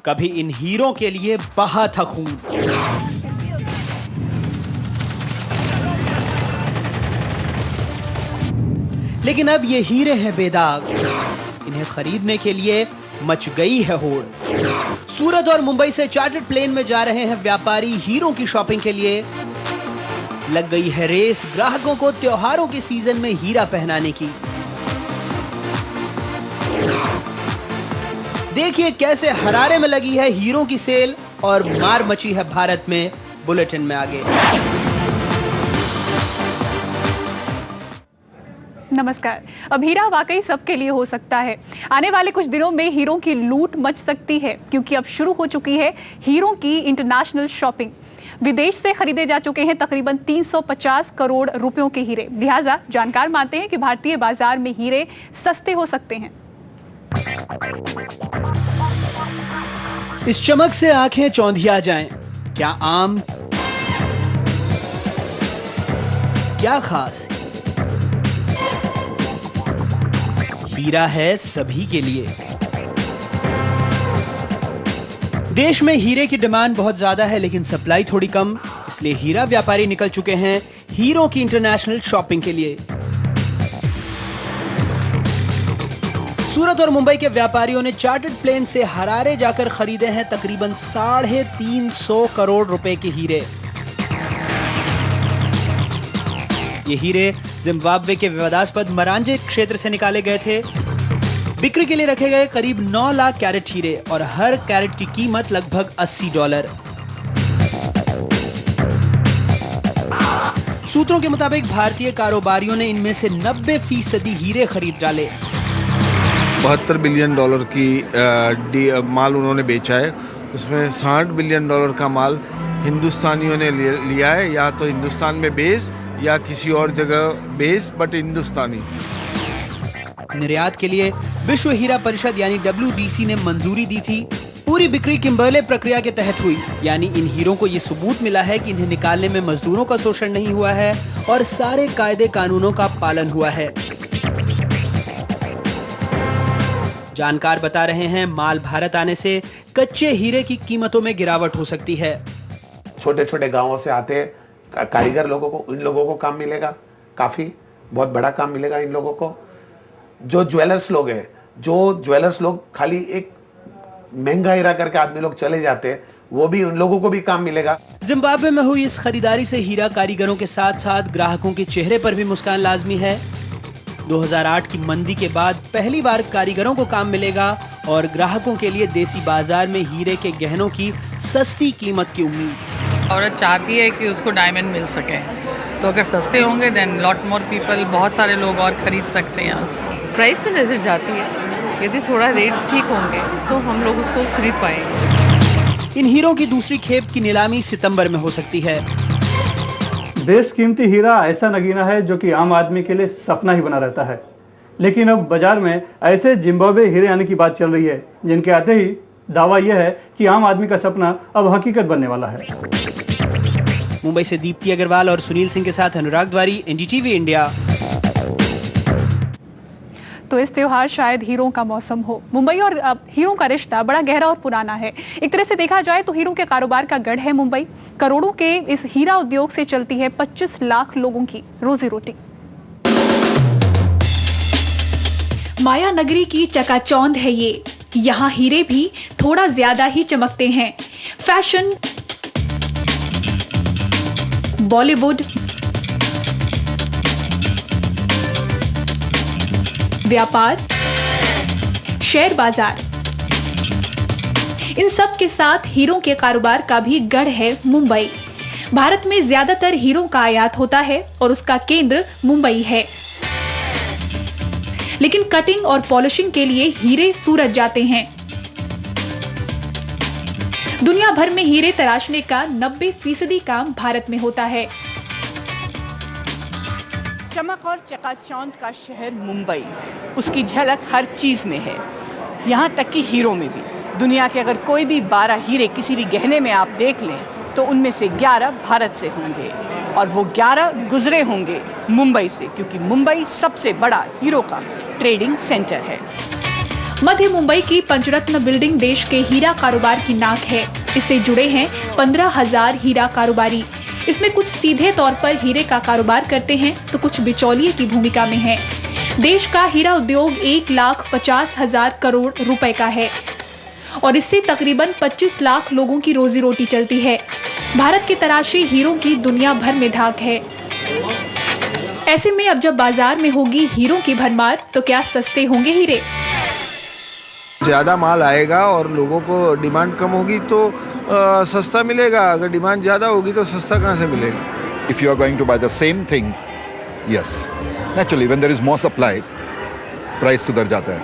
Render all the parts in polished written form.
कभी इन हीरों के लिए बहा था खून। लेकिन अब ये हीरे हैं बेदाग। इन्हें खरीदने के लिए मच गई है होड़। सूरत और मुंबई से चार्टर्ड प्लेन में जा रहे हैं व्यापारी हीरों की शॉपिंग के लिए। लग गई है रेस ग्राहकों को त्योहारों के सीजन में हीरा पहनाने की। देखिए कैसे हरारे में लगी है हीरों की सेल और मार मची है भारत में। बुलेटिन में आगे। नमस्कार। अब हीरा वाकई सबके लिए हो सकता है। आने वाले कुछ दिनों में हीरों की लूट मच सकती है, क्योंकि अब शुरू हो चुकी है हीरों की इंटरनेशनल शॉपिंग। विदेश से खरीदे जा चुके हैं तकरीबन 350 करोड़ रुपयों के हीरे। लिहाजा जानकार मानते हैं कि भारतीय बाजार में हीरे सस्ते हो सकते हैं। इस चमक से आंखें चौंधिया जाएं। क्या आम, क्या खास? हीरा है सभी के लिए। देश में हीरे की डिमांड बहुत ज्यादा है, लेकिन सप्लाई थोड़ी कम। इसलिए हीरा व्यापारी निकल चुके हैं हीरों की इंटरनेशनल शॉपिंग के लिए। सूरत और मुंबई के व्यापारियों ने चार्टर्ड प्लेन से हरारे जाकर खरीदे हैं तकरीबन 350 करोड़ रुपए के हीरे। ये हीरे जिम्बाब्वे के विवादास्पद मरांजे क्षेत्र से निकाले गए थे। बिक्री के लिए रखे गए करीब 9 लाख कैरेट हीरे और हर कैरेट की कीमत लगभग $80। सूत्रों के मुताबिक भारतीय कारोबारियों ने इनमें से 90% हीरे खरीद डाले। $72 बिलियन की माल उन्होंने बेचा है। उसमें $60 बिलियन का माल हिंदुस्तानियों ने लिया है, या तो हिंदुस्तान में बेस्ड या किसी और जगह बेस्ड बट हिंदुस्तानी। निर्यात के लिए विश्व हीरा परिषद यानी WDC ने मंजूरी दी थी। पूरी बिक्री किम्बर्ले प्रक्रिया के तहत हुई, यानी इन हीरों को यह सबूत मिला है कि इन्हें निकालने में मजदूरों का शोषण नहीं हुआ है और सारे कायदे कानूनों का पालन हुआ है। जानकार बता रहे हैं माल भारत आने से कच्चे हीरे की कीमतों में गिरावट हो सकती है। छोटे छोटे गांवों से आते कारीगर लोगों को, इन लोगों को काम मिलेगा, काफी बहुत बड़ा काम मिलेगा इन लोगों को। जो ज्वेलर्स लोग खाली एक महंगा हीरा करके आदमी लोग चले जाते हैं, वो भी उन लोगों को भी काम मिलेगा। जिम्बाब्वे में हुई इस खरीदारी से हीरा कारीगरों के साथ साथ ग्राहकों के चेहरे पर भी मुस्कान लाजमी है। 2008 की मंदी के बाद पहली बार कारीगरों को काम मिलेगा और ग्राहकों के लिए देसी बाजार में हीरे के गहनों की सस्ती कीमत की उम्मीद। औरत चाहती है कि उसको डायमंड मिल सके, तो अगर सस्ते होंगे देन लॉट मोर पीपल, बहुत सारे लोग और खरीद सकते हैं उसको। प्राइस पे नजर जाती है, यदि थोड़ा रेट्स ठीक होंगे तो हम लोग उसको खरीद पाएंगे। इन हीरों की दूसरी खेप की नीलामी सितंबर में हो सकती है। बेशकीमती हीरा ऐसा नगीना है जो कि आम आदमी के लिए सपना ही बना रहता है, लेकिन अब बाजार में ऐसे जिम्बाब्वे हीरे आने की बात चल रही है जिनके आते ही दावा यह है कि आम आदमी का सपना अब हकीकत बनने वाला है। मुंबई से दीप्ति अग्रवाल और सुनील सिंह के साथ अनुराग द्वारी, NDTV इंडिया। तो इस त्योहार शायद हीरों का मौसम हो। मुंबई और हीरों का रिश्ता बड़ा गहरा और पुराना है। एक तरह से देखा जाए तो हीरों के कारोबार का गढ़ है मुंबई। करोड़ों के इस हीरा उद्योग से चलती है 25 लाख लोगों की रोजी रोटी। माया नगरी की चकाचौंध है ये। यहाँ हीरे भी थोड़ा ज्यादा ही चमकते हैं। फैशन, बॉलीवुड, व्यापार, शेयर बाजार, इन सब के साथ हीरों के कारोबार का भी गढ़ है मुंबई। भारत में ज्यादातर हीरों का आयात होता है और उसका केंद्र मुंबई है। लेकिन कटिंग और पॉलिशिंग के लिए हीरे सूरत जाते हैं। दुनिया भर में हीरे तराशने का 90% काम भारत में होता है। चमक और चकाचौंध का शहर मुंबई, उसकी झलक हर चीज में है, यहाँ तक कि हीरों में भी। दुनिया के अगर कोई भी 12 हीरे किसी भी गहने में आप देख लें तो उनमें से 11 भारत से होंगे, और वो 11 गुजरे होंगे मुंबई से, क्योंकि मुंबई सबसे बड़ा हीरो का ट्रेडिंग सेंटर है। मध्य मुंबई की पंचरत्न बिल्डिंग देश के हीरा कारोबार की नाक है। इससे जुड़े हैं 15,000 हीरा कारोबारी। इसमें कुछ सीधे तौर पर हीरे का कारोबार करते हैं तो कुछ बिचौलिए की भूमिका में हैं। देश का हीरा उद्योग 1,50,000 करोड़ रुपए का है और इससे तकरीबन 25 लाख लोगों की रोजी रोटी चलती है। भारत के तराशे हीरों की दुनिया भर में धाक है। ऐसे में अब जब बाजार में होगी हीरों की भरमार तो क्या सस्ते होंगे हीरे? ज़्यादा माल आएगा और लोगों को डिमांड कम होगी तो सस्ता मिलेगा। अगर डिमांड ज़्यादा होगी तो सस्ता कहाँ से मिलेगा? If you are going to buy the same thing, yes, naturally when there is more supply, price सुधर जाता है।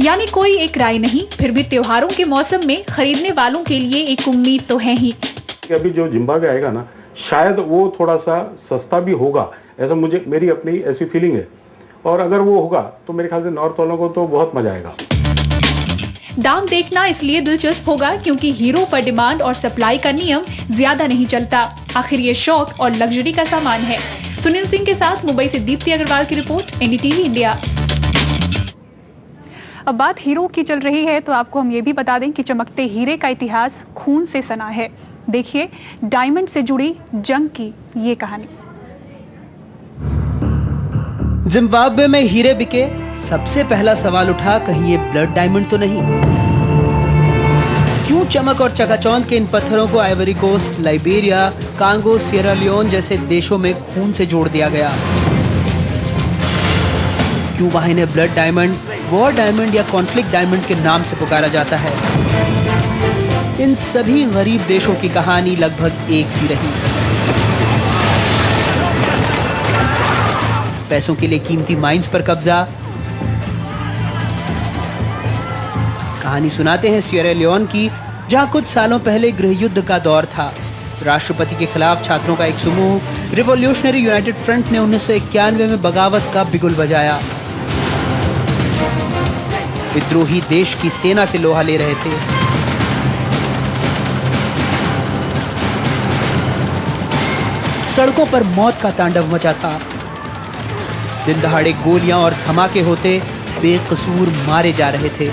यानी कोई एक राय नहीं, फिर भी त्योहारों के मौसम में खरीदने वालों के लिए एक उम्मीद तो है ही। अभी जो जिम्बाब्वे आएगा ना, शायद वो थोड़ा सा सस्ता भी होगा, ऐसा मेरी अपनी ऐसी फीलिंग है। और अगर वो होगा तो मेरे ख्याल से नॉर्थ वालों को तो बहुत मजा आएगा। दाम देखना इसलिए दिलचस्प होगा क्योंकि हीरो पर डिमांड और सप्लाई का नियम ज्यादा नहीं चलता। आखिर ये शौक और लग्जरी का सामान है। सुनील सिंह के साथ मुंबई से दीप्ति अग्रवाल की रिपोर्ट, एनडीटीवी इंडिया। अब बात हीरो की चल रही है तो आपको हम ये भी बता दें कि चमकते हीरे का इतिहास खून से सना है। देखिए डायमंड से जुड़ी जंग की ये कहानी। जिम्बाब्वे में हीरे बिके, सबसे पहला सवाल उठा, कहीं ये ब्लड डायमंड तो नहीं? क्यों चमक और चकाचौंध के इन पत्थरों को Ivory Coast, Liberia, Congo, Sierra Leone जैसे देशों में खून से जोड़ दिया गया? क्यों वहां इन्हें ब्लड डायमंड, वॉर डायमंड या कॉन्फ्लिक्ट डायमंड के नाम से पुकारा जाता है? इन सभी गरीब देशों की कहानी लगभग एक सी रही। पैसों के लिए कीमती माइंस पर कब्जा। कहानी सुनाते हैं सियरा लियोन की, जहां कुछ सालों पहले गृह युद्ध का दौर था। राष्ट्रपति के खिलाफ छात्रों का एक समूह रिवॉल्यूशनरी यूनाइटेड फ्रंट ने 1991 में बगावत का बिगुल बजाया। विद्रोही देश की सेना से लोहा ले रहे थे। सड़कों पर मौत का तांडव मचा था। दिन दहाड़े गोलियां और धमाके होते, बेकसूर मारे जा रहे थे।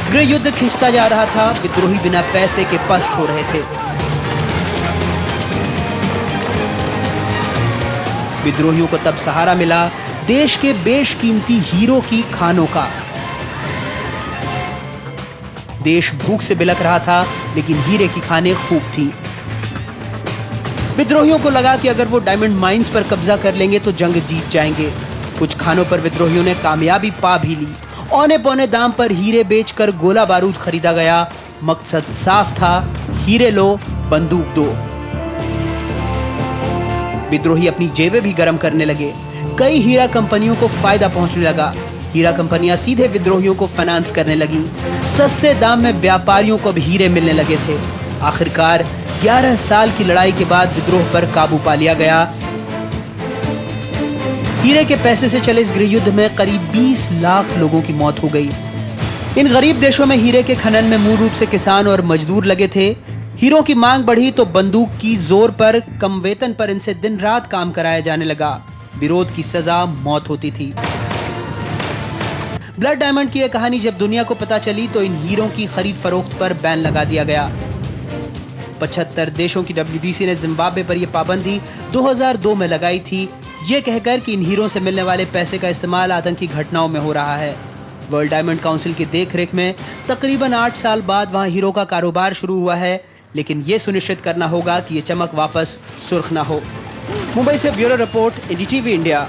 गृह युद्ध खिंचता जा रहा था। विद्रोही बिना पैसे के पस्त हो रहे थे। विद्रोहियों को तब सहारा मिला देश के बेशकीमती हीरो की खानों का। देश भूख से बिलख रहा था, लेकिन हीरे की खानें खूब थी। विद्रोहियों को लगा कि अगर वो डायमंड माइंस पर कब्जा कर लेंगे तो जंग जीत जाएंगे। कुछ खानों पर विद्रोहियों ने कामयाबी पा भी ली। औने पौने दाम पर हीरे बेचकर गोला बारूद खरीदा गया। मकसद साफ था, हीरे लो, बंदूक दो। विद्रोही अपनी जेबें भी गर्म करने लगे। कई हीरा कंपनियों को फायदा पहुंचने लगा। हीरा कंपनियां सीधे विद्रोहियों को फाइनेंस करने लगी। सस्ते दाम में व्यापारियों को भी हीरे मिलने लगे थे। आखिरकार 11 साल की लड़ाई के बाद विद्रोह पर काबू पा लिया गया। हीरे के पैसे से चले इस गृह युद्ध में करीब 20 लाख लोगों की मौत हो गई। इन गरीब देशों में हीरे के खनन में मूल रूप से किसान और मजदूर लगे थे। हीरों की मांग बढ़ी तो बंदूक की जोर पर कम वेतन पर इनसे दिन रात काम कराया जाने लगा। विरोध की सजा मौत होती थी। ब्लड डायमंड की यह कहानी जब दुनिया को पता चली तो इन हीरों की खरीद फरोख्त पर बैन लगा दिया गया। 75 देशों की WBC ने जिम्बाब्वे पर यह पाबंदी 2002 में लगाई थी, ये कहकर कि इन हीरों से मिलने वाले पैसे का इस्तेमाल आतंकी घटनाओं में हो रहा है। वर्ल्ड डायमंड काउंसिल की देखरेख में तकरीबन 8 साल बाद वहां हीरो का कारोबार शुरू हुआ है, लेकिन ये सुनिश्चित करना होगा कि ये चमक वापस सुर्ख ना हो। मुंबई से ब्यूरो रिपोर्ट, एनडीटीवी इंडिया।